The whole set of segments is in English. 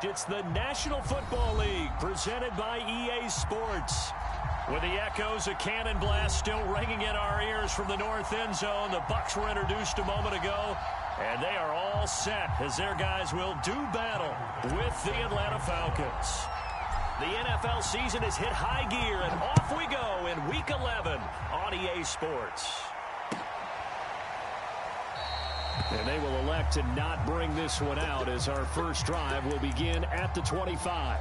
It's the National Football League presented by EA Sports. With the echoes of cannon blast still ringing in our ears from the north end zone, the Bucs were introduced a moment ago, and they are all set as their guys will do battle with the Atlanta Falcons. The NFL season has hit high gear, and off we go in Week 11 on EA Sports. And they will elect to not bring this one out as our first drive will begin at the 25.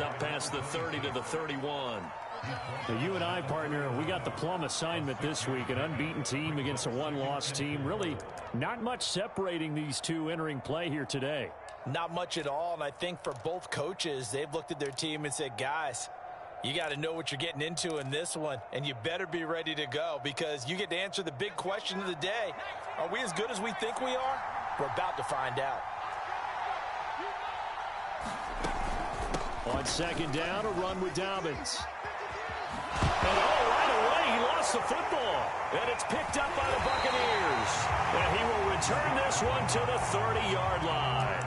Up past the 30 to the 31. Now, you and I, partner, we got the plum assignment this week. An unbeaten team against a one-loss team. Really not much separating these two entering play here today. Not much at all, and I think for both coaches, they've looked at their team and said, guys, you got to know what you're getting into in this one, and you better be ready to go because you get to answer the big question of the day. Are we as good as we think we are? We're about to find out. On second down, a run with Dobbins. And right away, he lost the football. And it's picked up by the Buccaneers. And he will return this one to the 30-yard line.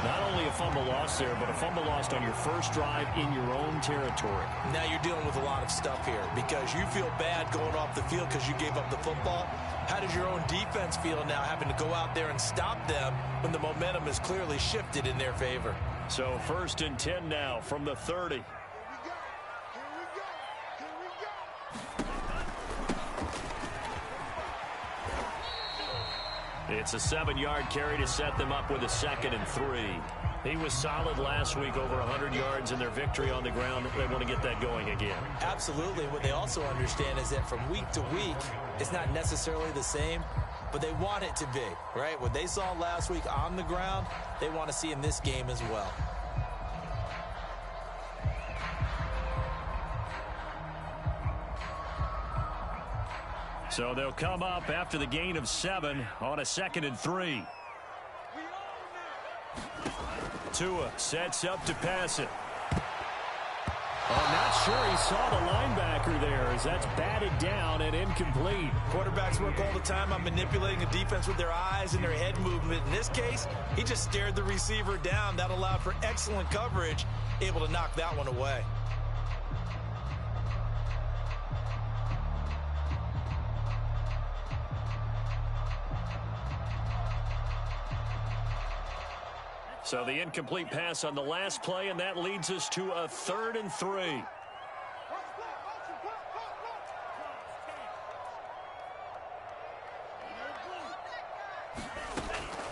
Not only a fumble loss there, but a fumble lost on your first drive in your own territory. Now you're dealing with a lot of stuff here because you feel bad going off the field because you gave up the football. How does your own defense feel now having to go out there and stop them when the momentum is clearly shifted in their favor? So 1st and 10 now from the 30. It's a 7-yard carry to set them up with a 2nd and 3. He was solid last week, over 100 yards in their victory on the ground. They want to get that going again. Absolutely. What they also understand is that from week to week, it's not necessarily the same, but they want it to be, right? What they saw last week on the ground, they want to see in this game as well. So they'll come up after the gain of 7 on a 2nd and 3. Tua sets up to pass it. I'm not sure he saw the linebacker there as that's batted down and incomplete. Quarterbacks work all the time on manipulating a defense with their eyes and their head movement. In this case, he just stared the receiver down. That allowed for excellent coverage, able to knock that one away. So the incomplete pass on the last play, and that leads us to a 3rd and 3.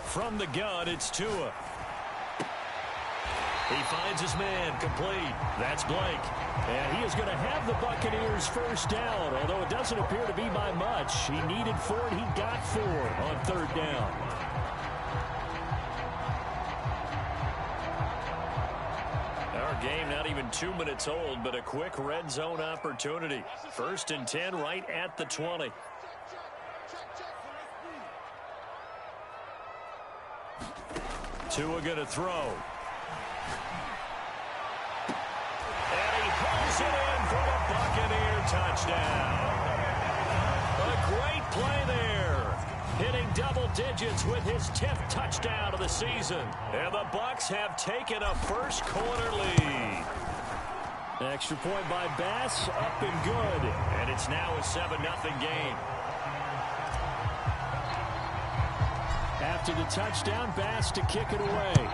From the gun, it's Tua. He finds his man, complete. That's Blake. And he is going to have the Buccaneers first down, although it doesn't appear to be by much. He needed 4, and he got 4 on 3rd down. Game not even 2 minutes old, but a quick red zone opportunity. 1st and 10 right at the 20. Tua gonna throw. And he pulls it in for the Buccaneer touchdown. A great play there. Hitting double digits with his 10th touchdown of the season. And the Bucs have taken a first quarter lead. Extra point by Bass, up and good. And it's now a 7-0 game. After the touchdown, Bass to kick it away.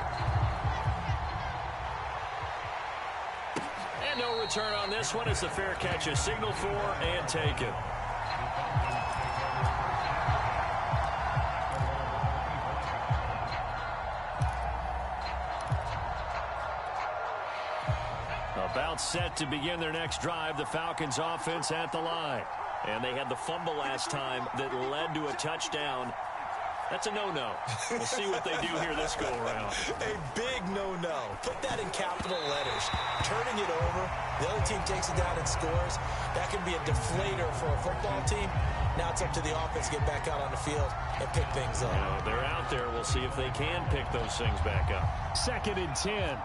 And no return on this one as the fair catch is signaled for and taken. About set to begin their next drive, the Falcons offense at the line. And they had the fumble last time that led to a touchdown. That's a no-no. We'll see what they do here this go-around. A big no-no. Put that in capital letters. Turning it over, the other team takes it down and scores. That can be a deflator for a football team. Now it's up to the offense to get back out on the field and pick things up. Now, they're out there. We'll see if they can pick those things back up. 2nd and 10.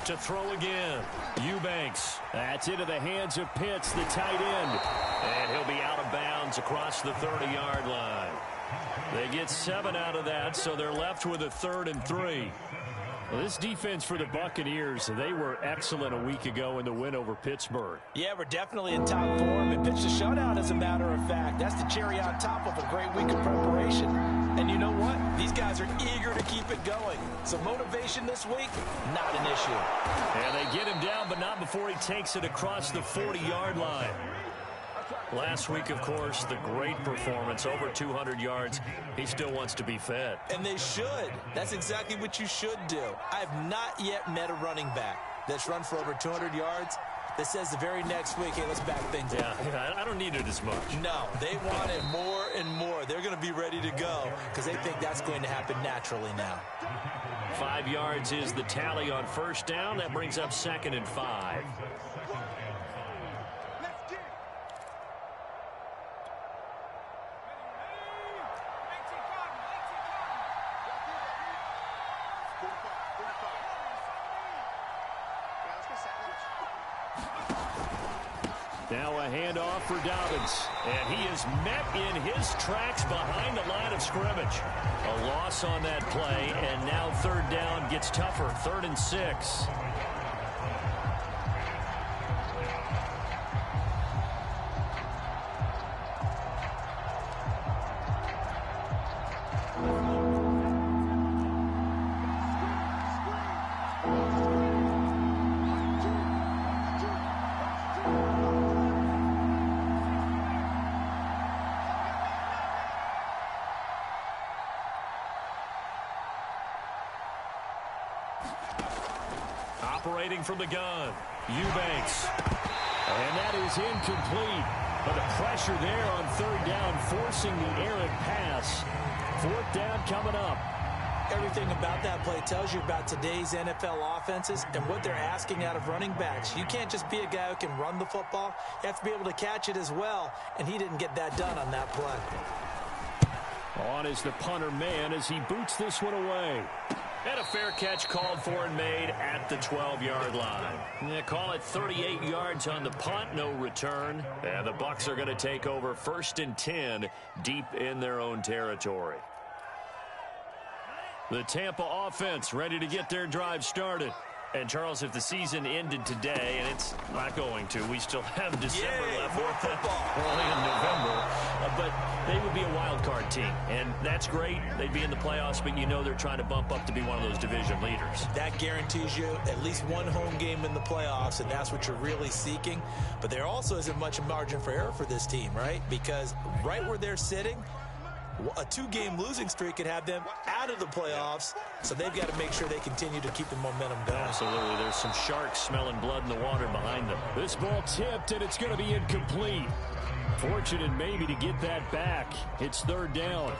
To throw again, Eubanks. That's into the hands of Pitts, the tight end. And he'll be out of bounds across the 30-yard line. They get 7 out of that, so they're left with a 3rd and 3. Well, this defense for the Buccaneers, they were excellent a week ago in the win over Pittsburgh. Yeah, we're definitely in top form and pitched a shutout, as a matter of fact. That's the cherry on top of a great week of preparation. And you know what? These guys are eager to keep it going. So motivation this week, not an issue. And they get him down, but not before he takes it across the 40-yard line. Last week, of course, the great performance, over 200 yards. He still wants to be fed. And they should. That's exactly what you should do. I have not yet met a running back that's run for over 200 yards that says the very next week, hey, let's back things up. Yeah, I don't need it as much. No, they want it more and more. They're going to be ready to go because they think that's going to happen naturally now. 5 yards is the tally on first down. That brings up 2nd and 5. Now a handoff for Dobbins. And he is met in his tracks behind the line of scrimmage. A loss on that play, and now 3rd down gets tougher. 3rd and 6. Operating from the gun, Eubanks. And that is incomplete. But the pressure there on 3rd down, forcing the errant pass. 4th down coming up. Everything about that play tells you about today's NFL offenses and what they're asking out of running backs. You can't just be a guy who can run the football. You have to be able to catch it as well, and he didn't get that done on that play. On is the punter man as he boots this one away. And a fair catch called for and made at the 12-yard line. Yeah, call it 38 yards on the punt, no return. And the Bucs are going to take over 1st and 10 deep in their own territory. The Tampa offense ready to get their drive started. And, Charles, if the season ended today, and it's not going to, we still have December left. More football. Early in November. But they would be a wild card team. And that's great. They'd be in the playoffs, but you know they're trying to bump up to be one of those division leaders. That guarantees you at least one home game in the playoffs, and that's what you're really seeking. But there also isn't much margin for error for this team, right? Because right where they're sitting, a 2-game losing streak could have them out of the playoffs, so they've got to make sure they continue to keep the momentum going. Absolutely. There's some sharks smelling blood in the water behind them. This ball tipped, and it's going to be incomplete. Fortunate maybe to get that back. It's 3rd down.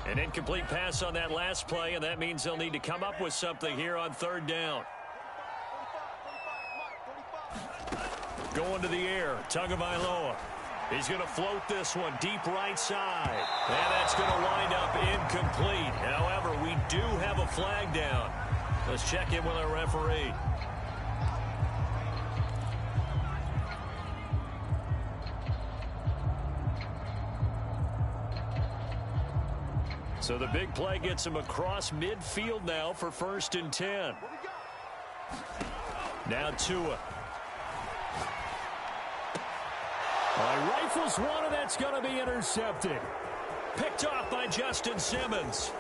An incomplete pass on that last play, and that means they'll need to come up with something here on 3rd down. Going to the air, Tagovailoa. He's going to float this one deep right side. And that's going to wind up incomplete. However, we do have a flag down. Let's check in with our referee. So the big play gets him across midfield now for 1st and 10. Now Tua. Rifles one, and that's going to be intercepted. Picked off by Justin Simmons.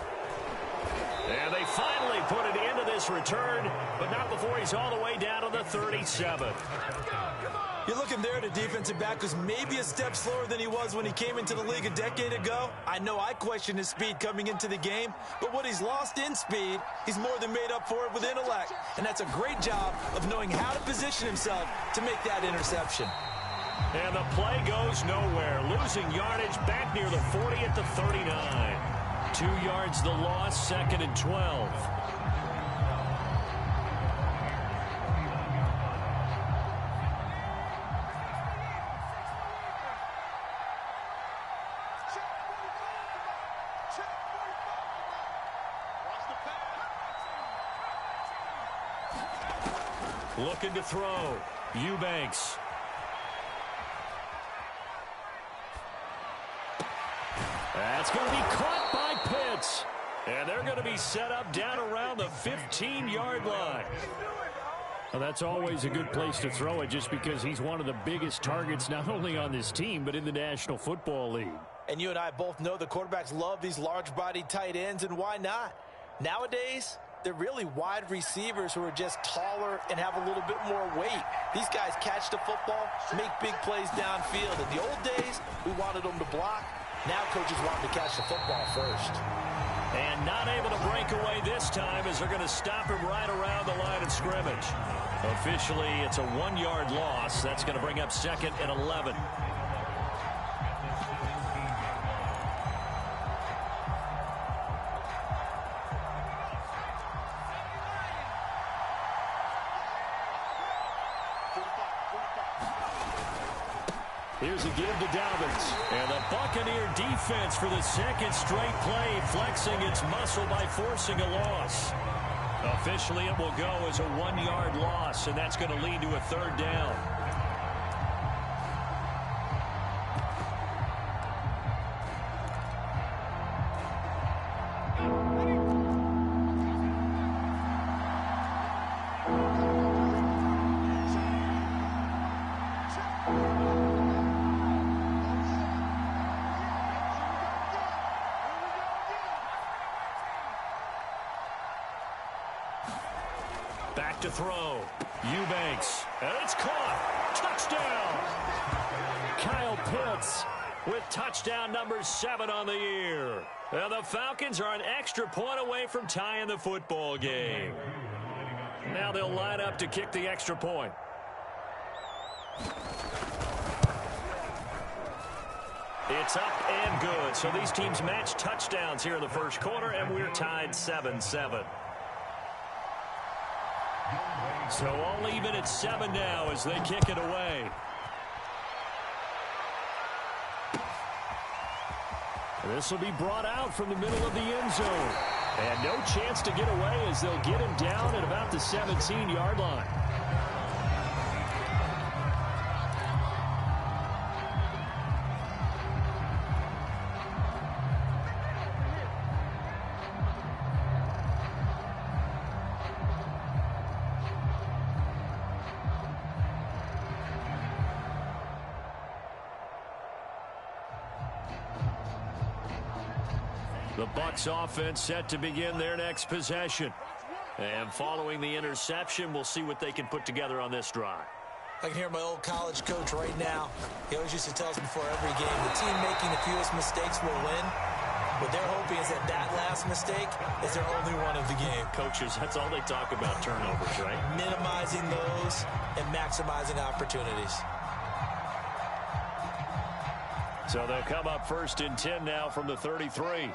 And they finally put it into this return, but not before he's all the way down to the 37. You're looking there at a defensive back who's maybe a step slower than he was when he came into the league a decade ago. I know I questioned his speed coming into the game, but what he's lost in speed, he's more than made up for it with intellect. And that's a great job of knowing how to position himself to make that interception. And the play goes nowhere. Losing yardage back near the 40 at the 39. 2 yards the loss, 2nd and 12. Looking to throw. Eubanks. That's going to be caught by Pitts. And they're going to be set up down around the 15-yard line. Well, that's always a good place to throw it just because he's one of the biggest targets not only on this team but in the National Football League. And you and I both know the quarterbacks love these large-bodied tight ends, and why not? Nowadays, they're really wide receivers who are just taller and have a little bit more weight. These guys catch the football, make big plays downfield. In the old days, we wanted them to block. Now coaches want them to catch the football first. And not able to break away this time as they're going to stop him right around the line of scrimmage. Officially, it's a 1-yard loss. That's going to bring up 2nd and 11. Here's a give to Dobbins. And the Buccaneer defense for the 2nd straight play, flexing its muscle by forcing a loss. Officially, it will go as a 1-yard loss, and that's going to lead to a 3rd down. Back to throw. Eubanks. And it's caught. Touchdown. Kyle Pitts with touchdown number 7 on the year. And the Falcons are an extra point away from tying the football game. Now they'll line up to kick the extra point. It's up and good. So these teams match touchdowns here in the first quarter, and we're tied 7-7. So all even at 7 now as they kick it away. This will be brought out from the middle of the end zone. And no chance to get away as they'll get him down at about the 17-yard line. The Bucs offense set to begin their next possession. And following the interception, we'll see what they can put together on this drive. I can hear my old college coach right now. He always used to tell us before every game, the team making the fewest mistakes will win. What they're hoping is that last mistake is their only one of the game. Coaches, that's all they talk about, turnovers, right? Minimizing those and maximizing opportunities. So they'll come up 1st and 10 now from the 33.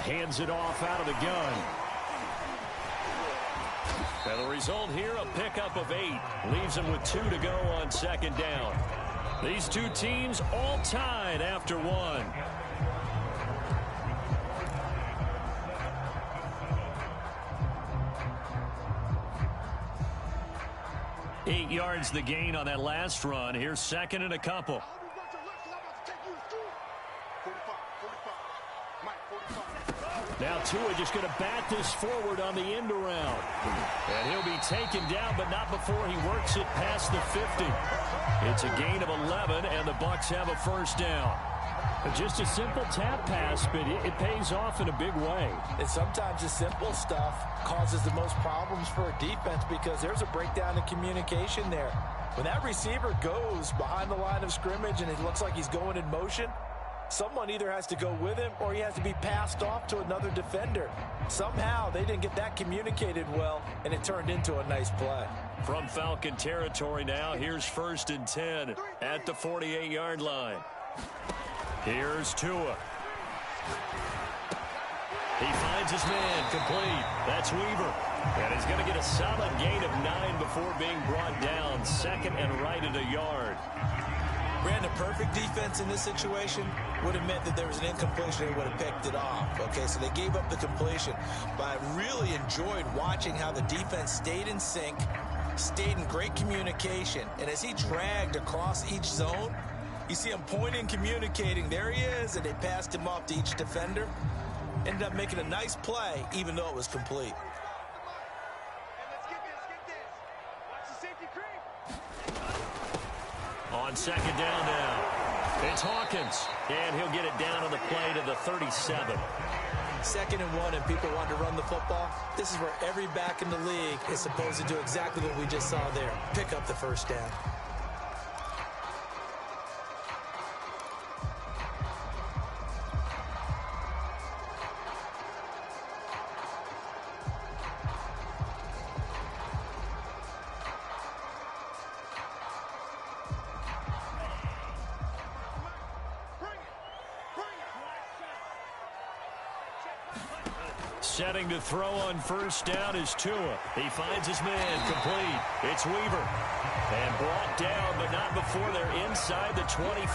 Hands it off out of the gun. And the result here, a pickup of 8. Leaves them with 2 to go on 2nd down. These two teams all tied after 1. Eight yards the gain on that last run. Here's 2nd and a couple. Now Tua just going to bat this forward on the end around. And he'll be taken down, but not before he works it past the 50. It's a gain of 11, and the Bucs have a 1st down. Just a simple tap pass, but it pays off in a big way. And sometimes the simple stuff causes the most problems for a defense because there's a breakdown in communication there. When that receiver goes behind the line of scrimmage and it looks like he's going in motion, someone either has to go with him or he has to be passed off to another defender. Somehow they didn't get that communicated well, and it turned into a nice play. From Falcon territory now, here's 1st and 10 at the 48-yard line. Here's Tua. He finds his man, complete. That's Weaver. And he's going to get a solid gain of 9 before being brought down. 2nd and right at a yard. Brandon, perfect defense in this situation would have meant that there was an incompletion. They would have picked it off. Okay, so they gave up the completion. But I really enjoyed watching how the defense stayed in sync, stayed in great communication. And as he dragged across each zone, you see him pointing, communicating. There he is, and they passed him off to each defender. Ended up making a nice play, even though it was complete. On 2nd down now, it's Hawkins, and he'll get it down on the play to the 37. 2nd and 1, and people want to run the football. This is where every back in the league is supposed to do exactly what we just saw there. Pick up the 1st down. Setting to throw on 1st down is Tua. He finds his man, complete. It's Weaver. And brought down, but not before they're inside the 25.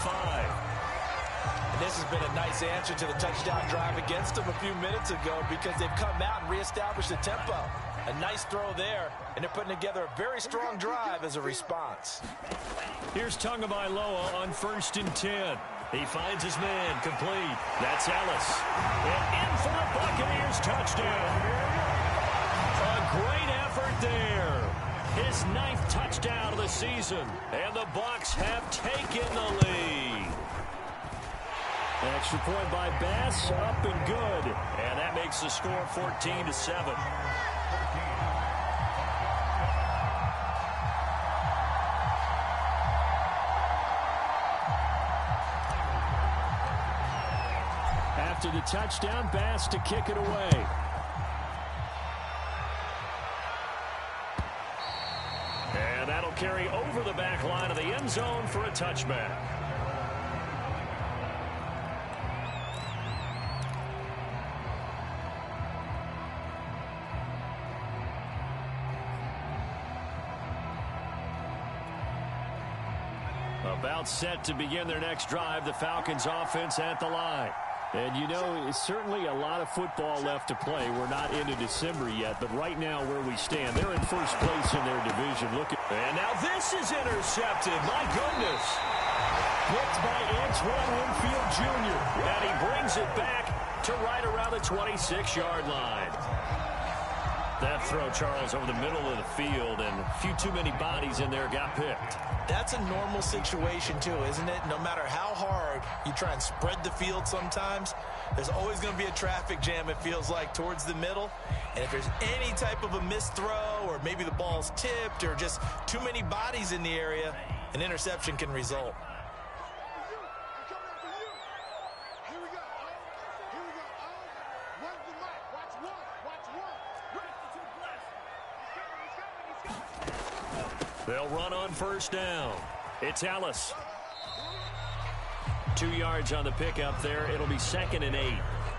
And this has been a nice answer to the touchdown drive against them a few minutes ago because they've come out and reestablished the tempo. A nice throw there, and they're putting together a very strong drive as a response. Here's Tagovailoa on 1st and 10. He finds his man, complete. That's Ellis. And in for the Buccaneers touchdown. A great effort there. His 9th touchdown of the season. And the Bucs have taken the lead. Extra point by Bass, up and good. And that makes the score 14-7. After the touchdown, Bass to kick it away. And that'll carry over the back line of the end zone for a touchback. About set to begin their next drive, the Falcons offense at the line. And, you know, it's certainly a lot of football left to play. We're not into December yet, but right now where we stand, they're in 1st place in their division. And now this is intercepted. My goodness. Picked by Antoine Winfield Jr. And he brings it back to right around the 26-yard line. That throw, Charles, over the middle of the field, and a few too many bodies in there got picked. That's a normal situation, too, isn't it? No matter how hard you try and spread the field sometimes, there's always going to be a traffic jam, it feels like, towards the middle. And if there's any type of a missed throw or maybe the ball's tipped or just too many bodies in the area, an interception can result. They'll run on 1st down. It's Ellis. 2 yards on the pickup there. It'll be 2nd and 8.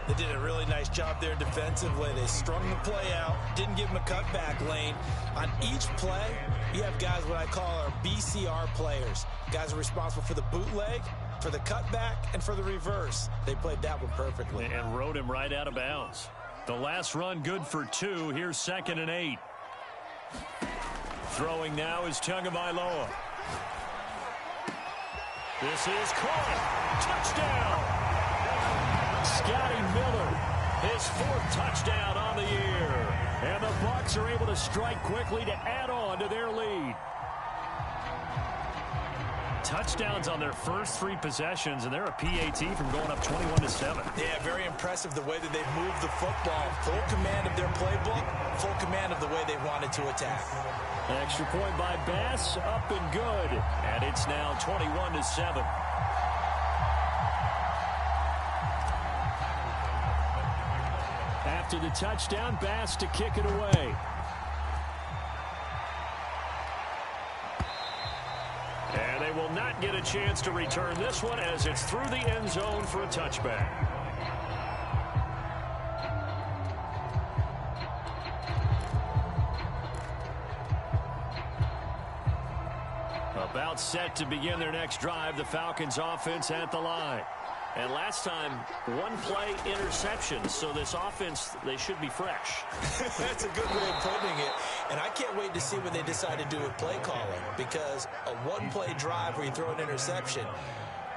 They did a really nice job there defensively. They strung the play out, didn't give them a cutback lane. On each play, you have guys what I call our BCR players. Guys are responsible for the bootleg, for the cutback, and for the reverse. They played that one perfectly. And rode him right out of bounds. The last run good for 2. Here's 2nd and 8. Throwing now is Tagovailoa. This is caught. Touchdown. Scotty Miller, his 4th touchdown on the year. And the Bucs are able to strike quickly to add on to their lead. Touchdowns on their first 3 possessions, and they're a PAT from going up 21-7. Yeah, very impressive the way that they've moved the football. Full command of their playbook, full command of the way they wanted to attack. Extra point by Bass, up and good. And it's now 21-7. After the touchdown, Bass to kick it away. And they will not get a chance to return this one as it's through the end zone for a touchback. About set to begin their next drive, the Falcons offense at the line. And last time, 1-play interception, so this offense, they should be fresh. That's a good way of putting it. And I can't wait to see what they decide to do with play calling, because a 1-play drive where you throw an interception,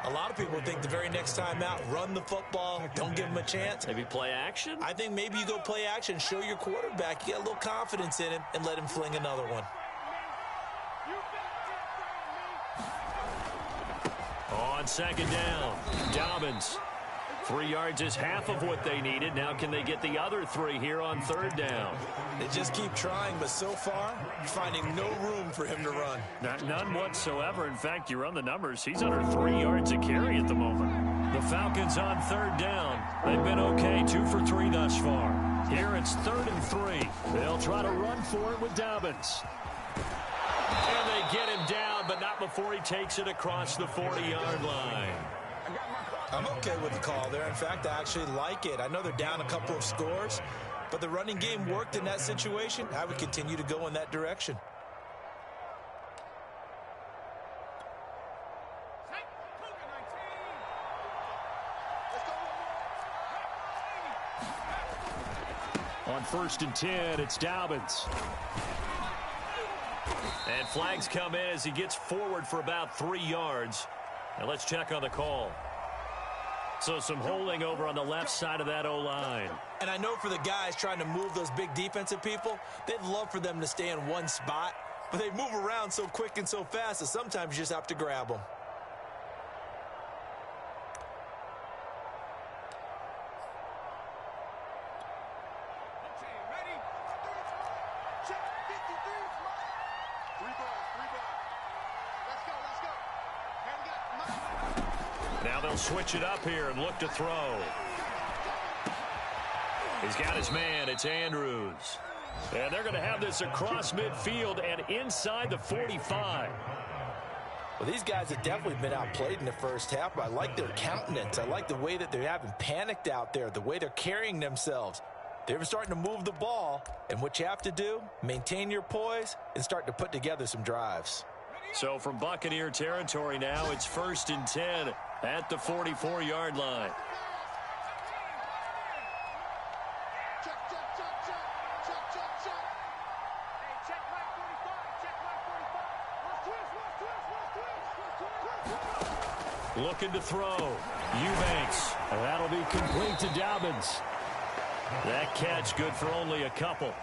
a lot of people think the very next time out, run the football, don't give them a chance. Maybe play action? I think maybe you go play action, show your quarterback you got a little confidence in him, and let him fling another one. On second down, Dobbins. 3 yards is half of what they needed. Now can they get the other 3 here on third down? They just keep trying, but so far, finding no room for him to run. None whatsoever. In fact, you run the numbers. He's under 3 yards a carry at the moment. The Falcons on third down. They've been okay, 2 for 3 thus far. Here it's 3rd and 3. They'll try to run for it with Dobbins. And they get him down, but not before he takes it across the 40-yard line. I'm okay with the call there. In fact, I actually like it. I know they're down a couple of scores, but the running game worked in that situation. I would continue to go in that direction. On 1st and 10, it's Dobbins. And flags come in as he gets forward for about 3 yards. Now let's check on the call. So some holding over on the left side of that O-line. And I know for the guys trying to move those big defensive people, they'd love for them to stay in one spot. But they move around so quick and so fast that sometimes you just have to grab them. Now they'll switch it up here and look to throw. He's got his man. It's Andrews. And they're going to have this across midfield and inside the 45. Well, these guys have definitely been outplayed in the first half, but I like their countenance. I like the way that they haven't panicked out there, the way they're carrying themselves. They're starting to move the ball, and what you have to do, maintain your poise and start to put together some drives. So from Buccaneer territory now, it's 1st and 10 at the 44-yard line. Looking to throw. Eubanks. That'll be complete to Dobbins. That catch good for only a couple.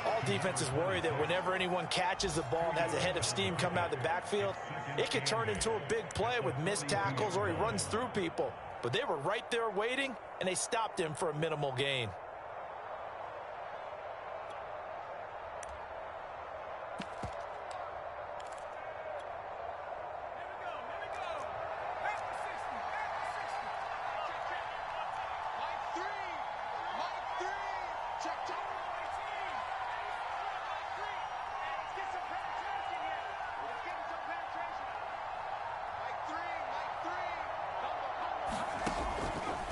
All defenses worry that whenever anyone catches the ball and has a head of steam come out of the backfield, it could turn into a big play with missed tackles or he runs through people. But they were right there waiting, and they stopped him for a minimal gain.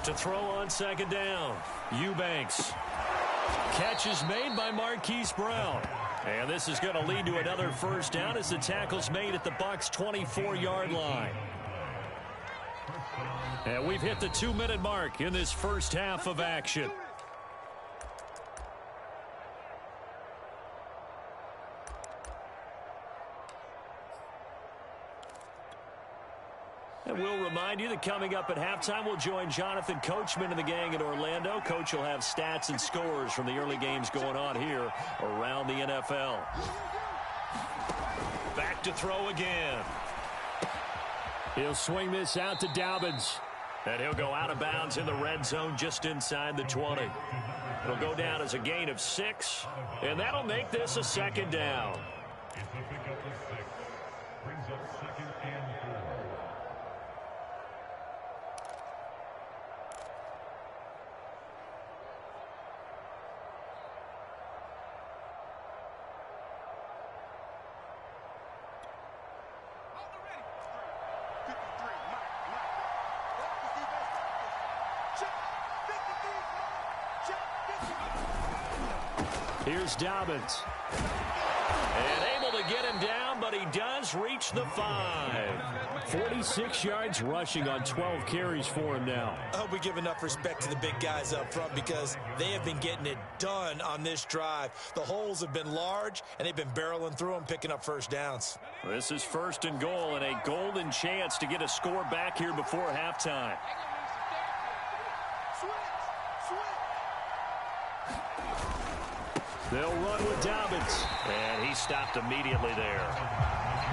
To throw on second down, Eubanks. Catch is made by Marquise Brown. And this is going to lead to another first down as the tackle's made at the Bucs' 24-yard line. And we've hit the 2-minute mark in this first half of action. And we'll remind you that coming up at halftime, we'll join Jonathan Coachman and the gang in Orlando. Coach will have stats and scores from the early games going on here around the NFL. Back to throw again. He'll swing this out to Dobbins. And he'll go out of bounds in the red zone just inside the 20. It'll go down as a gain of 6, and that'll make this a 2nd down. It's a pickup of 6. Brings up 2nd and 4. Here's Dobbins. And able to get him down, but he does reach the 5. 46 yards rushing on 12 carries for him now. I hope we give enough respect to the big guys up front because they have been getting it done on this drive. The holes have been large, and they've been barreling through them, picking up first downs. This is 1st and goal and a golden chance to get a score back here before halftime. They'll run with Dobbins. And he stopped immediately there.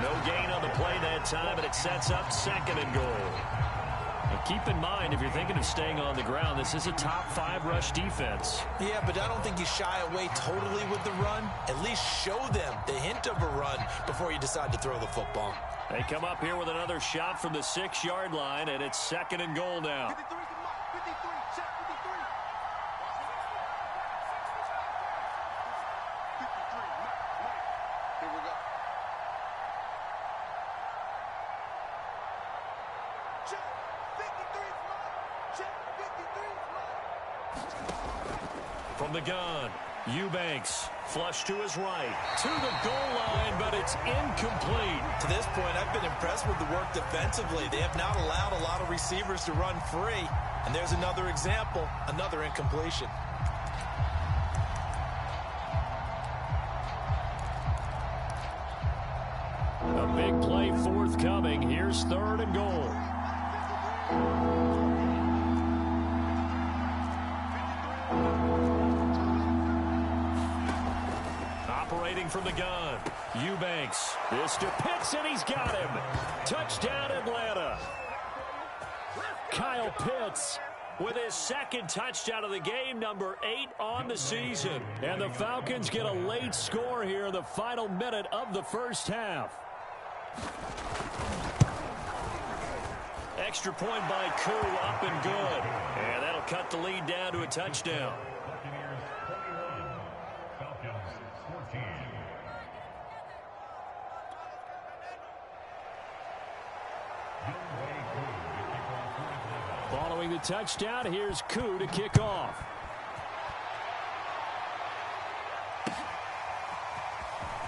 No gain on the play that time, and it sets up 2nd and goal. And keep in mind, if you're thinking of staying on the ground, this is a top 5 rush defense. Yeah, but I don't think you shy away totally with the run. At least show them the hint of a run before you decide to throw the football. They come up here with another shot from the 6-yard line, and it's 2nd and goal now. From the gun, Eubanks, flush to his right, to the goal line, but it's incomplete. To this point, I've been impressed with the work defensively. They have not allowed a lot of receivers to run free. And there's another example, another incompletion. A big play forthcoming. Here's 3rd and goal. Operating from the gun, Eubanks. This to Pitts, and he's got him. Touchdown, Atlanta. Kyle Pitts with his 2nd touchdown of the game, number 8 on the season. And the Falcons get a late score here in the final minute of the first half. Extra point by Koo, up and good. And that'll cut the lead down to a touchdown. Buccaneers 21, Falcons 14. Following the touchdown, here's Koo to kick off.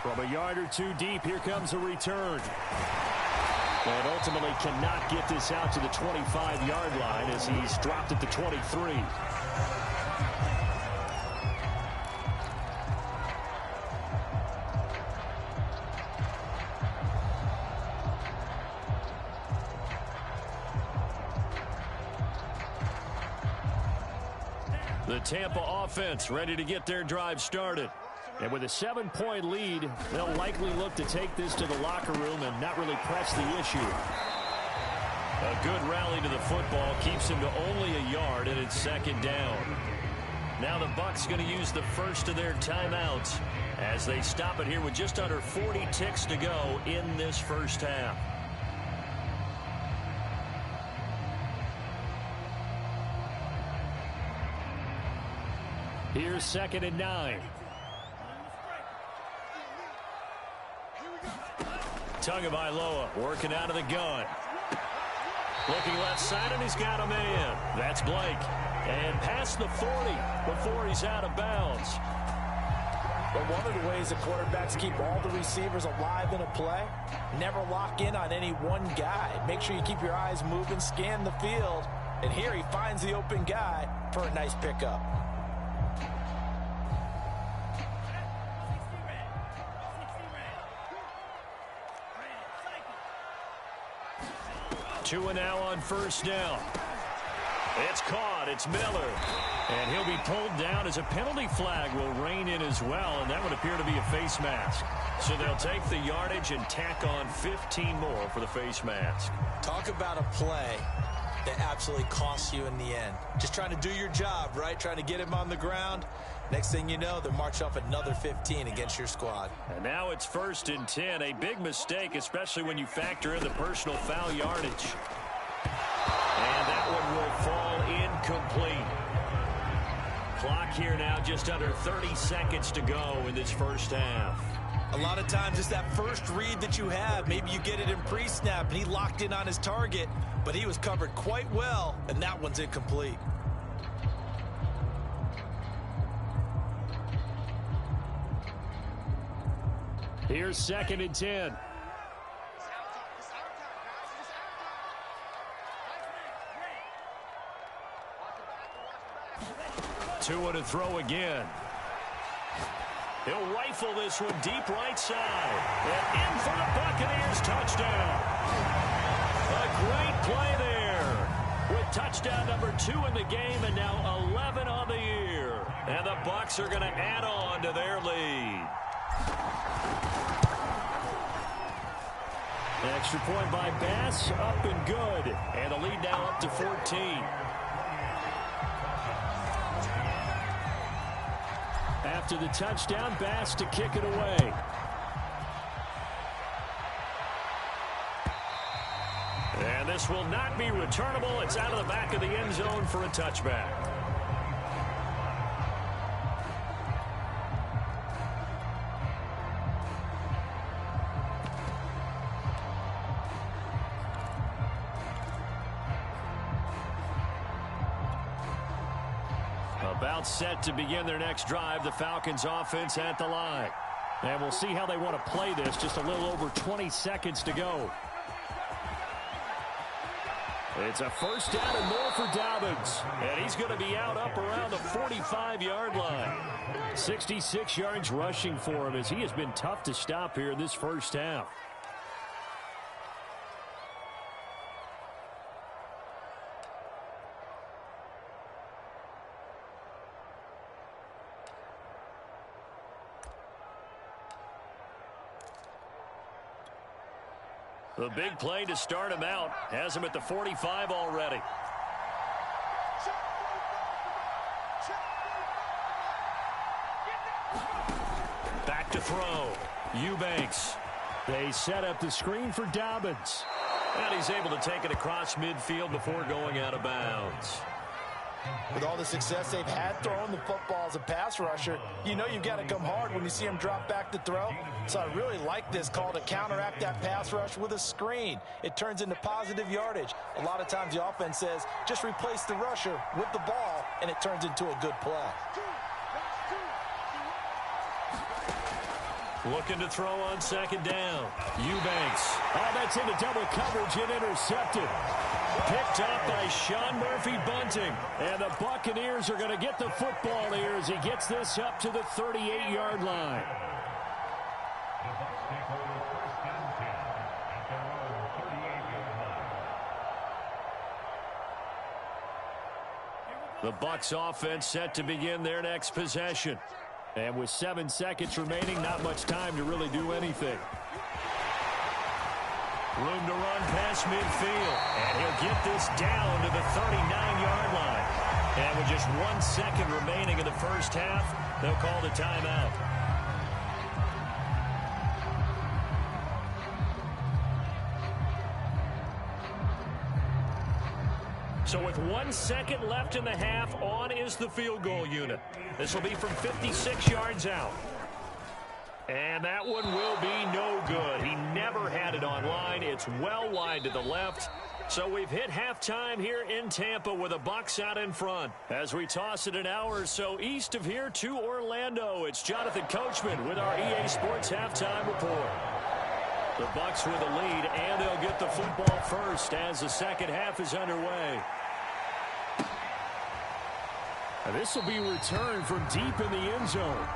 From a yard or 2 deep, here comes a return. And ultimately cannot get this out to the 25-yard line as he's dropped at the 23. The Tampa offense ready to get their drive started. And with a 7-point lead, they'll likely look to take this to the locker room and not really press the issue. A good rally to the football keeps him to only a yard, and it's 2nd down. Now the Bucs going to use the first of their timeouts as they stop it here with just under 40 ticks to go in this first half. Here's 2nd and 9. Tagovailoa working out of the gun. Looking left side, and he's got a man. That's Blake. And past the 40 before he's out of bounds. But one of the ways that quarterbacks keep all the receivers alive in a play, never lock in on any one guy. Make sure you keep your eyes moving, scan the field. And here he finds the open guy for a nice pickup. Two and now on first down. It's caught. It's Miller. And he'll be pulled down as a penalty flag will rein in as well, and that would appear to be a face mask. So they'll take the yardage and tack on 15 more for the face mask. Talk about a play that absolutely costs you in the end. Just trying to do your job, right? Trying to get him on the ground. Next thing you know, they'll march off another 15 against your squad. And now it's 1st and 10. A big mistake, especially when you factor in the personal foul yardage. And that one will fall incomplete. Clock here now just under 30 seconds to go in this first half. A lot of times it's that first read that you have. Maybe you get it in pre-snap and he locked in on his target, but he was covered quite well, and that one's incomplete. Here's 2nd and 10. Two to throw again. He'll rifle this one deep right side. And in for the Buccaneers touchdown. A great play there. With touchdown number 2 in the game and now 11 on the year. And the Bucs are going to add on to their lead. Extra point by Bass, up and good. And the lead now up to 14. After the touchdown, Bass to kick it away. And this will not be returnable. It's out of the back of the end zone for a touchback. About set to begin their next drive, the Falcons offense at the line. And we'll see how they want to play this. Just a little over 20 seconds to go. It's a first down and more for Dobbins. And he's going to be out up around the 45-yard line. 66 yards rushing for him as he has been tough to stop here in this first half. The big play to start him out has him at the 45 already. Back to throw. Eubanks. They set up the screen for Dobbins. And he's able to take it across midfield before going out of bounds. With all the success they've had throwing the football as a pass rusher, you know you've got to come hard when you see him drop back to throw. So I really like this call to counteract that pass rush with a screen. It turns into positive yardage. A lot of times the offense says, just replace the rusher with the ball, and it turns into a good play. Looking to throw on 2nd down. Eubanks. Oh, that's into double coverage and intercepted. Picked up by Sean Murphy-Bunting. And the Buccaneers are going to get the football here as he gets this up to the 38-yard line. The Bucs offense set to begin their next possession. And with 7 seconds remaining, not much time to really do anything. Room to run past midfield. And he'll get this down to the 39-yard line. And with just 1 second remaining in the first half, they'll call the timeout. So with 1 second left in the half, on is the field goal unit. This will be from 56 yards out. And that one will be no good. He never had it on line. It's well wide to the left. So we've hit halftime here in Tampa with the Bucs out in front. As we toss it an hour or so east of here to Orlando, it's Jonathan Coachman with our EA Sports Halftime Report. The Bucs with the lead, and they'll get the football first as the second half is underway. And this will be returned from deep in the end zone.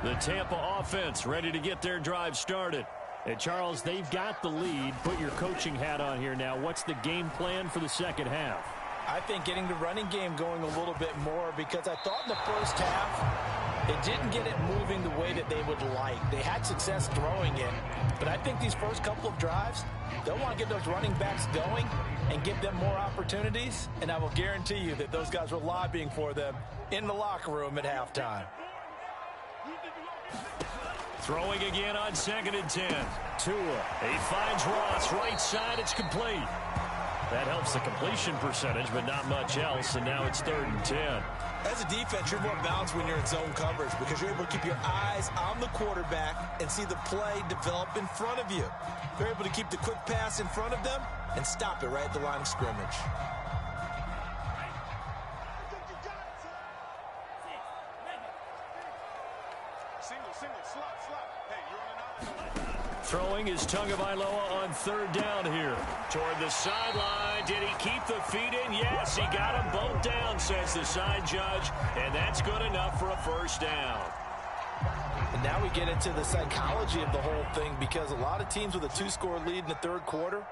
The Tampa offense ready to get their drive started. And Charles, they've got the lead. Put your coaching hat on here now. What's the game plan for the second half? I think getting the running game going a little bit more, because I thought in the first half it didn't get it moving the way that they would like. They had success throwing it, but I think these first couple of drives, they'll want to get those running backs going and give them more opportunities, and I will guarantee you that those guys were lobbying for them in the locker room at halftime. Throwing again on 2nd and 10. Tua. He finds Ross. Right side. It's complete. That helps the completion percentage, but not much else, and now it's 3rd and 10. As a defense, you're more balanced when you're in zone coverage because you're able to keep your eyes on the quarterback and see the play develop in front of you. You're able to keep the quick pass in front of them and stop it right at the line of scrimmage. Throwing is Tagovailoa on 3rd down here. Toward the sideline. Did he keep the feet in? Yes, he got them both down, says the side judge. And that's good enough for a 1st down. And now we get into the psychology of the whole thing, because a lot of teams with a 2-score lead in the 3rd quarter,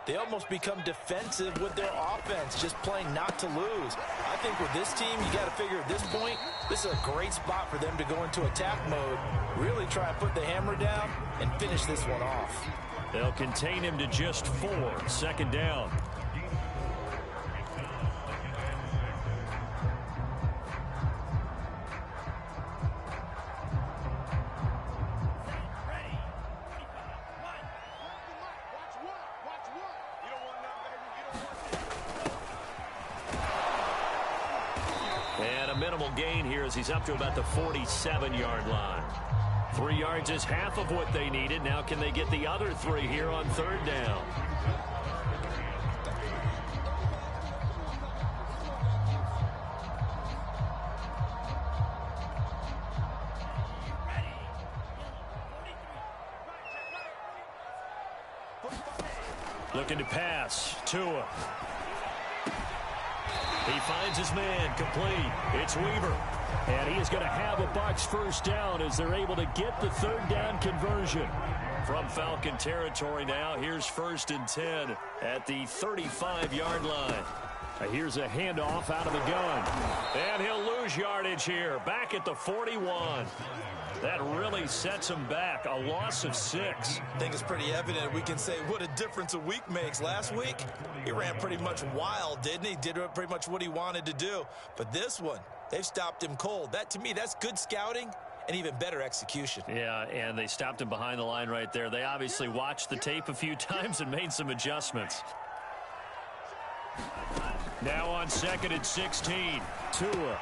they almost become defensive with their offense, just playing not to lose. I think with this team, you got to figure at this point, this is a great spot for them to go into attack mode, really try and put the hammer down and finish this one off. They'll contain him to just 4. 2nd down. And a minimal gain here as he's up to about the 47-yard line. 3 yards is half of what they needed. Now can they get the other 3 here on 3rd down? Looking to pass. Tua. He finds his man, complete. It's Weaver. And he is going to have a Bucs 1st down as they're able to get the 3rd down conversion. From Falcon territory now, here's 1st and 10 at the 35-yard line. Here's a handoff out of the gun. And he'll lose yardage here, back at the 41. That really sets him back, a loss of 6. I think it's pretty evident. We can say what a difference a week makes. Last week, he ran pretty much wild, didn't he? Did pretty much what he wanted to do. But this one, they've stopped him cold. That, to me, that's good scouting and even better execution. Yeah, and they stopped him behind the line right there. They obviously watched the tape a few times and made some adjustments. Now on 2nd and 16, Tua.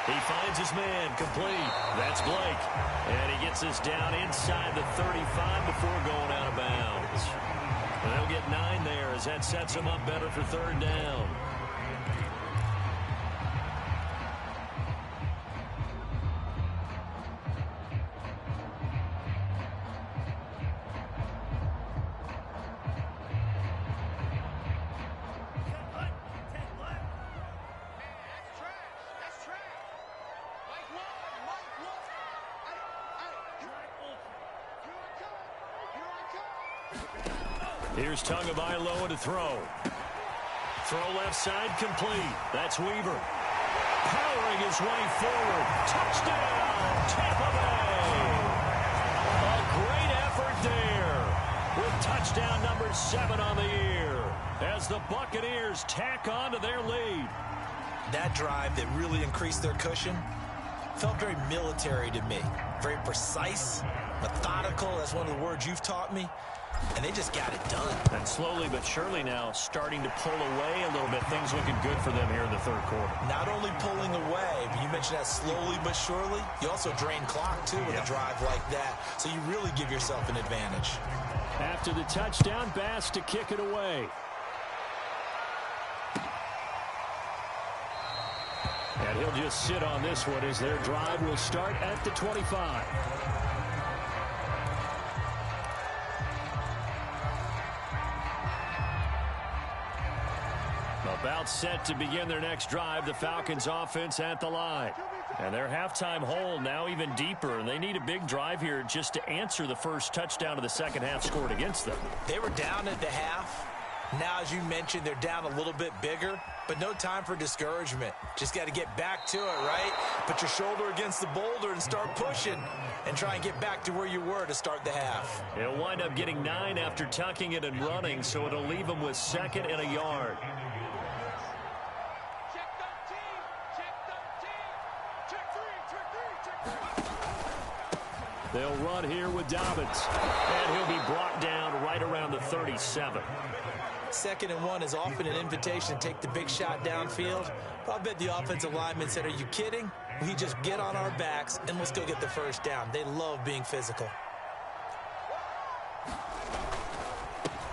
He finds his man, complete. That's Blake. And he gets us down inside the 35 before going out of bounds. And they'll get 9 there as that sets him up better for 3rd down. Here's Tagovailoa to throw. Throw left side, complete. That's Weaver. Powering his way forward. Touchdown, Tampa Bay. A great effort there with touchdown number 7 on the year as the Buccaneers tack on to their lead. That drive that really increased their cushion felt very military to me. Very precise, methodical. That's one of the words you've taught me. And they just got it done. And slowly but surely now starting to pull away a little bit. Things looking good for them here in the 3rd quarter. Not only pulling away, but you mentioned that slowly but surely. You also drain clock, too, with a drive like that. So you really give yourself an advantage. After the touchdown, Bass to kick it away. And he'll just sit on this one as their drive will start at the 25. About set to begin their next drive. The Falcons offense at the line. And their halftime hole now even deeper, and they need a big drive here just to answer the first touchdown of the second half scored against them. They were down at the half. Now, as you mentioned, they're down a little bit bigger, but no time for discouragement. Just got to get back to it, right? Put your shoulder against the boulder and start pushing and try and get back to where you were to start the half. He'll wind up getting 9 after tucking it and running, so it'll leave him with 2nd and a yard. They'll run here with Dobbins, and he'll be brought down right around the 37. 2nd and 1 is often an invitation to take the big shot downfield. But I bet the offensive lineman said, are you kidding? We just get on our backs and let's go get the first down. They love being physical.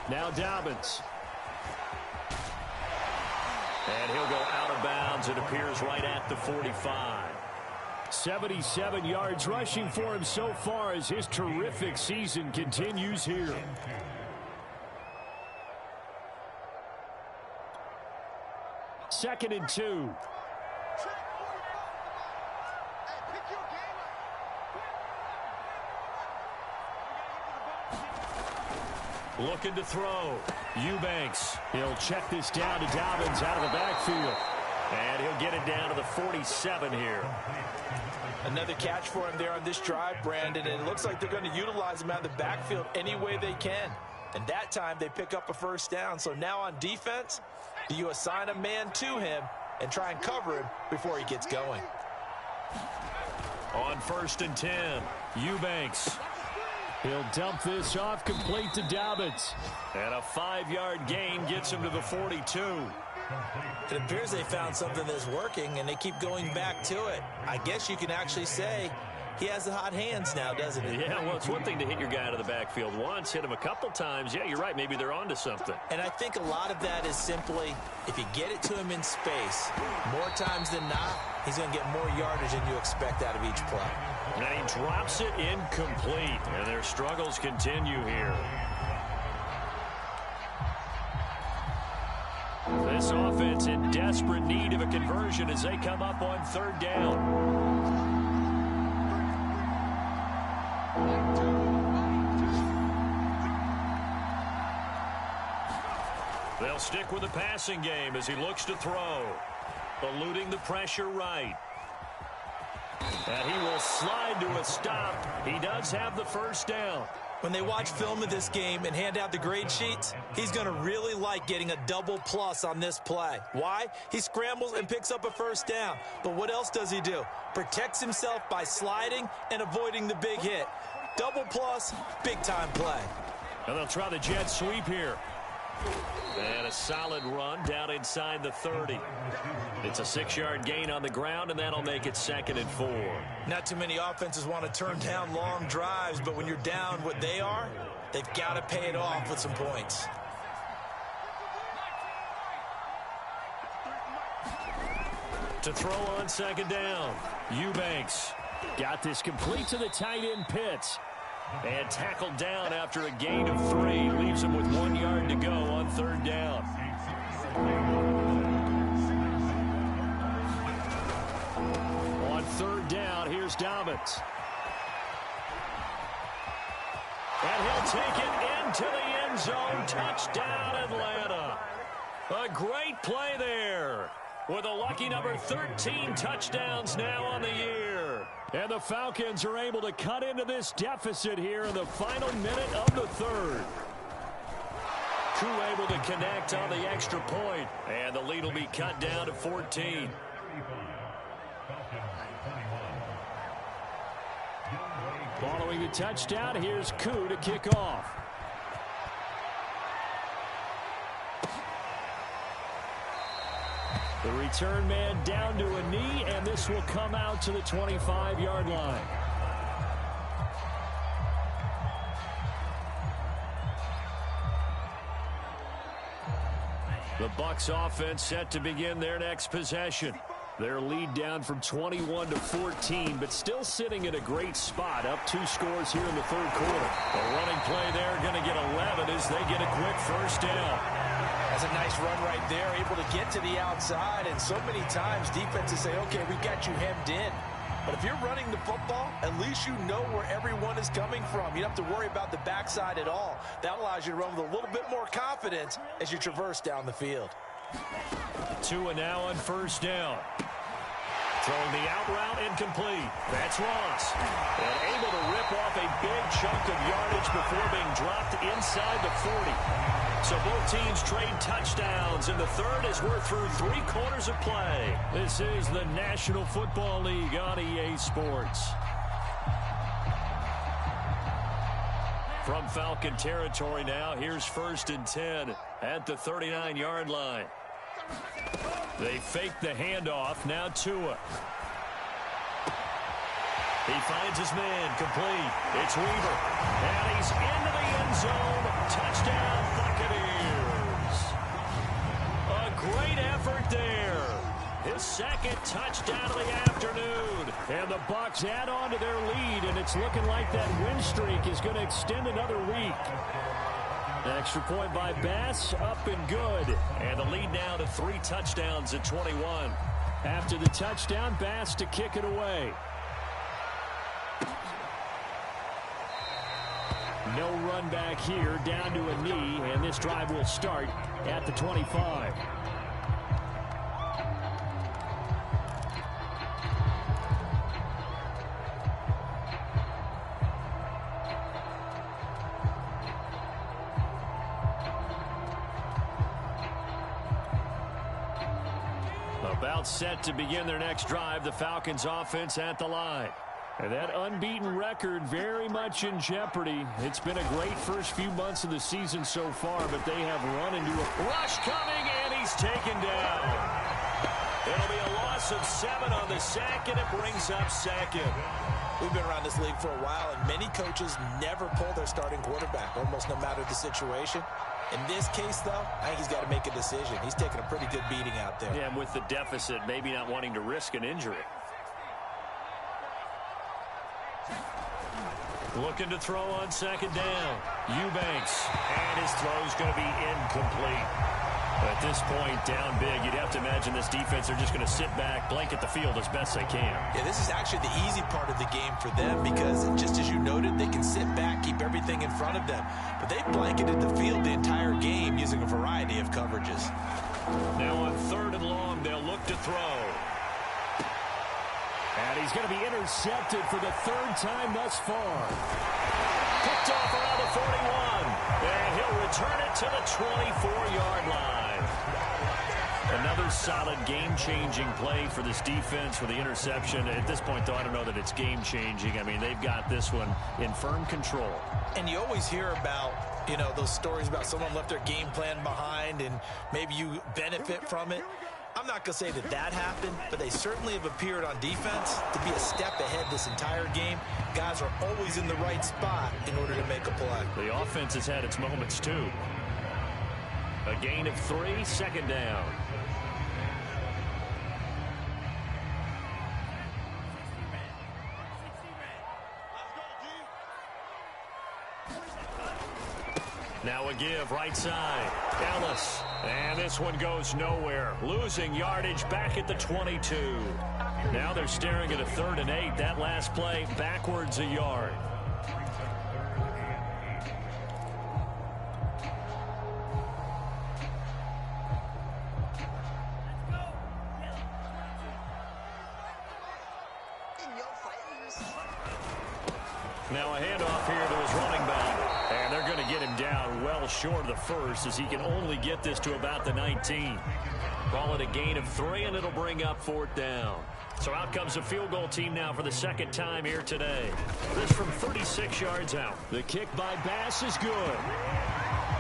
Now Dobbins. And he'll go out of bounds. It appears right at the 45. 77 yards rushing for him so far as his terrific season continues here. Second and 2. Looking to throw. Eubanks. He'll check this down to Dobbins out of the backfield. And he'll get it down to the 47 here. Another catch for him there on this drive, Brandon, and it looks like they're going to utilize him out of the backfield any way they can. And that time they pick up a first down. So now on defense, do you assign a man to him and try and cover him before he gets going? On 1st and 10, Eubanks. He'll dump this off complete to Dobbins. And a 5-yard gain gets him to the 42. It appears they found something that's working, and they keep going back to it. I guess you can actually say he has the hot hands now, doesn't he? Yeah, well, it's one thing to hit your guy out of the backfield once, hit him a couple times. Yeah, you're right. Maybe they're onto something. And I think a lot of that is simply if you get it to him in space, more times than not, he's going to get more yardage than you expect out of each play. And he drops it incomplete, and their struggles continue here. This offense in desperate need of a conversion as they come up on 3rd down. They'll stick with the passing game as he looks to throw. Eluding the pressure right. And he will slide to a stop. He does have the first down. When they watch film of this game and hand out the grade sheets, he's going to really like getting a double plus on this play. Why? He scrambles and picks up a first down. But what else does he do? Protects himself by sliding and avoiding the big hit. Double plus, big-time play. And they'll try the jet sweep here. And a solid run down inside the 30. It's a 6-yard gain on the ground, and that'll make it 2nd and 4. Not too many offenses want to turn down long drives, but when you're down what they are, they've got to pay it off with some points. To throw on 2nd down, Eubanks got this complete to the tight end Pitts. And tackled down after a gain of 3. Leaves him with 1 yard to go on 3rd down. On 3rd down, here's Dobbins. And he'll take it into the end zone. Touchdown, Atlanta. A great play there. With a lucky number 13 touchdowns now on the year. And the Falcons are able to cut into this deficit here in the final minute of the 3rd. Crew able to connect on the extra point. And the lead will be cut down to 14. Following the touchdown, here's Koo to kick off. The return man down to a knee, and this will come out to the 25-yard line. The Bucs offense set to begin their next possession. Their lead down from 21 to 14, but still sitting in a great spot, up 2 scores here in the 3rd quarter. A running play there, going to get 11 as they get a quick first down. That's a nice run right there, able to get to the outside, and so many times defenses say, okay, we got you hemmed in. But if you're running the football, at least you know where everyone is coming from. You don't have to worry about the backside at all. That allows you to run with a little bit more confidence as you traverse down the field. 2 and now on first down. Throwing the out route incomplete. That's Ross. And able to rip off a big chunk of yardage before being dropped inside the 40. So both teams trade touchdowns, and the third as we're through 3 quarters of play. This is the National Football League on EA Sports. From Falcon territory now, here's 1st and 10 at the 39-yard line. They fake the handoff. Now Tua. He finds his man. Complete. It's Weaver. And he's into the end zone. Touchdown, Buccaneers. A great effort there. His 2nd touchdown of the afternoon. And the Bucs add on to their lead, and it's looking like that win streak is going to extend another week. Extra point by Bass, up and good. And the lead now to 3 touchdowns at 21. After the touchdown, Bass to kick it away. No run back here, down to a knee, and this drive will start at the 25. About set to begin their next drive, the Falcons offense at the line. And that unbeaten record very much in jeopardy. It's been a great first few months of the season so far, but they have run into a rush coming, and he's taken down. It'll be a loss of 7 on the sack, and it brings up 2nd. We've been around this league for a while, and many coaches never pull their starting quarterback, almost no matter the situation. In this case, though, I think he's got to make a decision. He's taking a pretty good beating out there. Yeah, and with the deficit, maybe not wanting to risk an injury. Looking to throw on 2nd down. Eubanks. And his throw's going to be incomplete. At this point, down big, you'd have to imagine this defense are just going to sit back, blanket the field as best they can. Yeah, this is actually the easy part of the game for them because, just as you noted, they can sit back, keep everything in front of them. But they've blanketed the field the entire game using a variety of coverages. Now on 3rd and long, they'll look to throw. And he's going to be intercepted for the 3rd time thus far. Picked off around the 41. And he'll return it to the 24-yard line. Another solid game-changing play for this defense with the interception. At this point, though, I don't know that it's game-changing. I mean, they've got this one in firm control. And you always hear about, you know, those stories about someone left their game plan behind and maybe you benefit from it. I'm not going to say that that happened, but they certainly have appeared on defense to be a step ahead this entire game. Guys are always in the right spot in order to make a play. The offense has had its moments, too. A gain of 3, 2nd down. Now a give, right side. Ellis. And this one goes nowhere. Losing yardage back at the 22. Now they're staring at a 3rd and 8. That last play backwards a yard. Now a handoff here to his running back. And they're going to get him down well short of the 1st as he can only get this to about the 19. Call it a gain of 3, and it'll bring up 4th down. So out comes a field goal team now for the 2nd time here today. This from 36 yards out. The kick by Bass is good.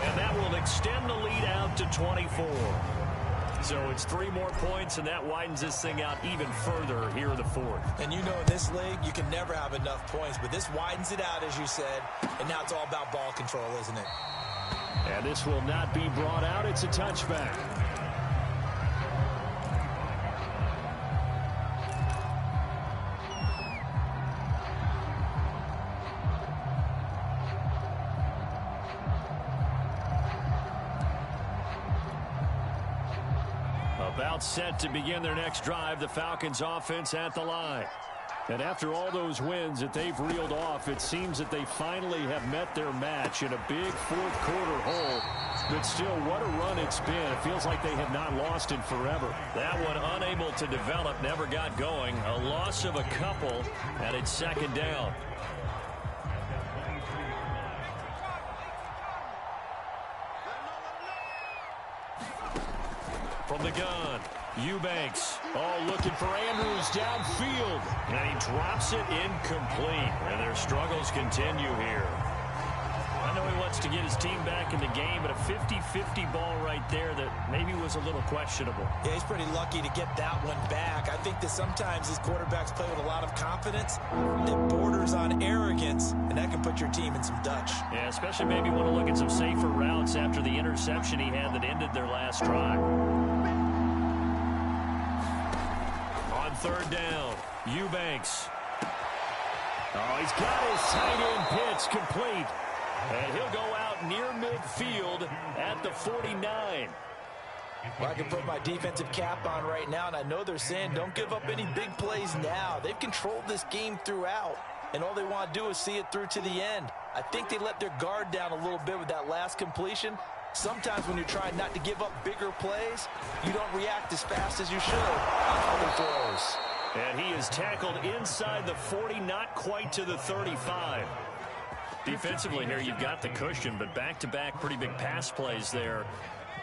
And that will extend the lead out to 24. So it's 3 more points, and that widens this thing out even further here in the 4th. And you know in this league, you can never have enough points, but this widens it out, as you said, and now it's all about ball control, isn't it? And this will not be brought out. It's a touchback. About set to begin their next drive. The Falcons offense at the line. And after all those wins that they've reeled off, it seems that they finally have met their match in a big fourth-quarter hole. But still, what a run it's been. It feels like they have not lost in forever. That one unable to develop, never got going. A loss of a couple, and it's second down. From the gun, Eubanks. Oh, looking for Andrews downfield. And he drops it incomplete. And their struggles continue here. I know he wants to get his team back in the game, but a 50-50 ball right there that maybe was a little questionable. Yeah, he's pretty lucky to get that one back. I think that sometimes these quarterbacks play with a lot of confidence that borders on arrogance, and that can put your team in some Dutch. Yeah, especially maybe want to look at some safer routes after the interception he had that ended their last drive. On third down, Eubanks. Oh, he's got his tight end pitch complete. And he'll go out near midfield at the 49. Well, I can put my defensive cap on right now, and I know they're saying don't give up any big plays now. They've controlled this game throughout, and all they want to do is see it through to the end. I think they let their guard down a little bit with that last completion. Sometimes when you're trying not to give up bigger plays, you don't react as fast as you should on other throws. And he is tackled inside the 40, not quite to the 35. Defensively here, you've got the cushion, but back-to-back pretty big pass plays there.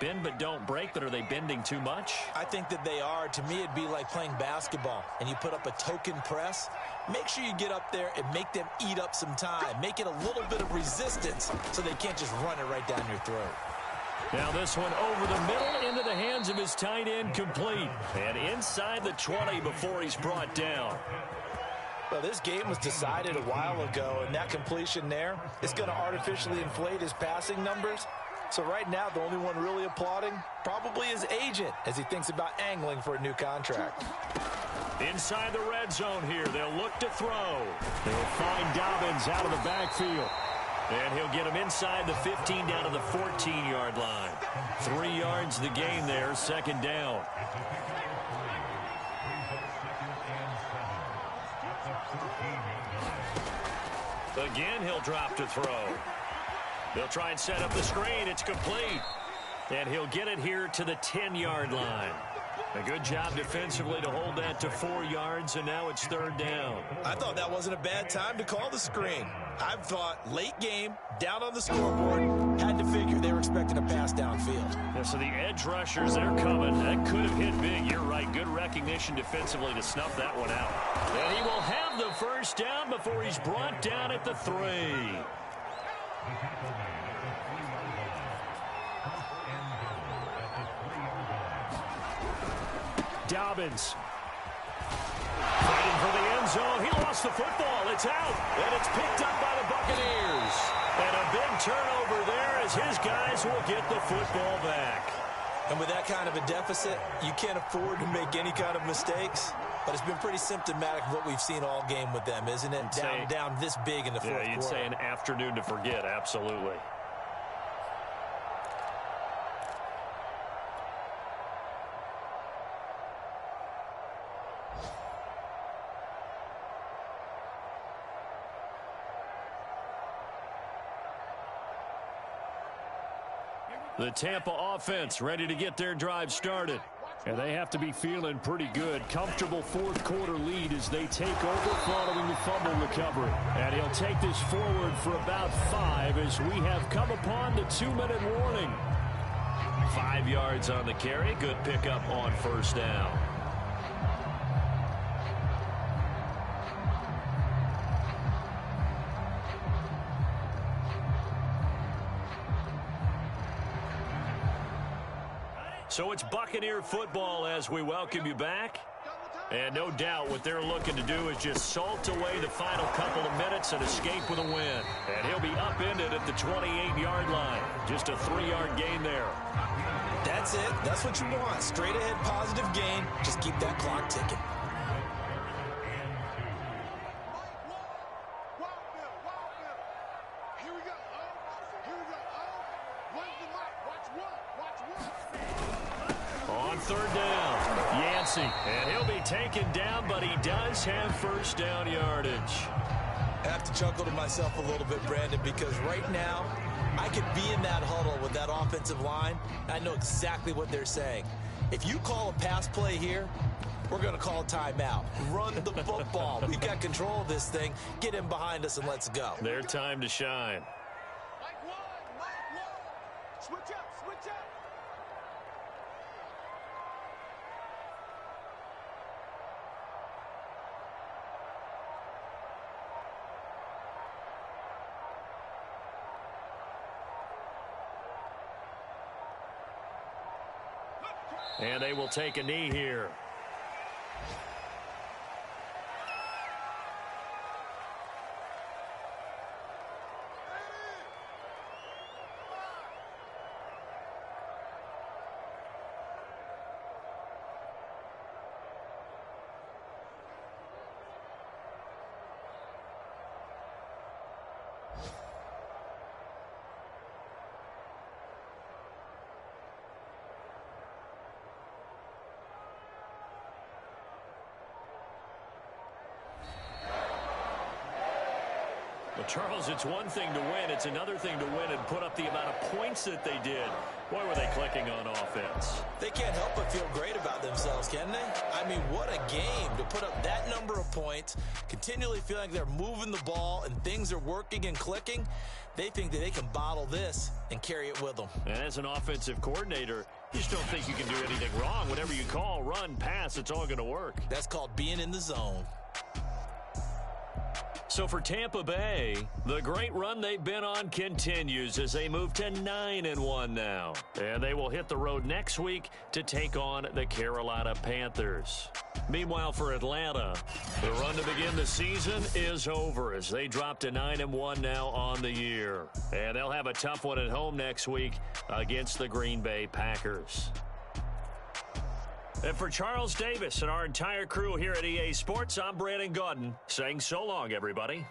Bend but don't break, but are they bending too much? I think that they are. To me, it'd be like playing basketball, and you put up a token press. Make sure you get up there and make them eat up some time. Make it a little bit of resistance so they can't just run it right down your throat. Now this one over the middle into the hands of his tight end, complete. And inside the 20 before he's brought down. Well, this game was decided a while ago, and that completion there is going to artificially inflate his passing numbers. So right now, the only one really applauding probably his agent as he thinks about angling for a new contract. Inside the red zone here, they'll look to throw. They'll find Dobbins out of the backfield. And he'll get him inside the 15 down to the 14-yard line. 3 yards the gain there, second down. Again, he'll drop to throw. They'll try and set up the screen. It's complete. And he'll get it here to the 10-yard line. A good job defensively to hold that to 4 yards, and now it's third down. I thought that wasn't a bad time to call the screen. I thought late game, down on the scoreboard, had to figure they were expecting a pass downfield. Yeah, so the edge rushers, they're coming. That could have hit big. You're right. Good recognition defensively to snuff that one out. And he will have the first down before he's brought down at the 3. Dobbins. Fighting for the end zone. He lost the football. It's out. And it's picked up by the Buccaneers. And a big turnover there as his guys will get the football back. And with that kind of a deficit, you can't afford to make any kind of mistakes. But it's been pretty symptomatic of what we've seen all game with them, isn't it? Down this big in the fourth quarter. Yeah, you'd say an afternoon to forget. Absolutely. The Tampa offense ready to get their drive started. And they have to be feeling pretty good. Comfortable fourth quarter lead as they take over following the fumble recovery. And he'll take this forward for about 5 as we have come upon the 2-minute warning. 5 yards on the carry. Good pickup on first down. So it's Buccaneer football as we welcome you back. And no doubt what they're looking to do is just salt away the final couple of minutes and escape with a win. And he'll be upended at the 28-yard line. Just a 3-yard gain there. That's it. That's what you want. Straight ahead positive gain. Just keep that clock ticking. On third down, Yancey, and he'll be taken down, but he does have first down yardage. I have to chuckle to myself a little bit, Brandon, because right now I could be in that huddle with that offensive line. I know exactly what they're saying. If you call a pass play here, we're going to call a timeout. Run the football. We've got control of this thing. Get him behind us and let's go. Their time to shine. Mike one. Switch up. And they will take a knee here. Well, Charles, it's one thing to win. It's another thing to win and put up the amount of points that they did. Boy, were they clicking on offense. They can't help but feel great about themselves, can they? I mean, what a game to put up that number of points, continually feeling like they're moving the ball and things are working and clicking. They think that they can bottle this and carry it with them. And as an offensive coordinator, you just don't think you can do anything wrong. Whatever you call, run, pass, it's all going to work. That's called being in the zone. So for Tampa Bay, the great run they've been on continues as they move to 9-1 now. And they will hit the road next week to take on the Carolina Panthers. Meanwhile, for Atlanta, the run to begin the season is over as they drop to 9-1 now on the year. And they'll have a tough one at home next week against the Green Bay Packers. And for Charles Davis and our entire crew here at EA Sports, I'm Brandon Gaudin saying so long, everybody.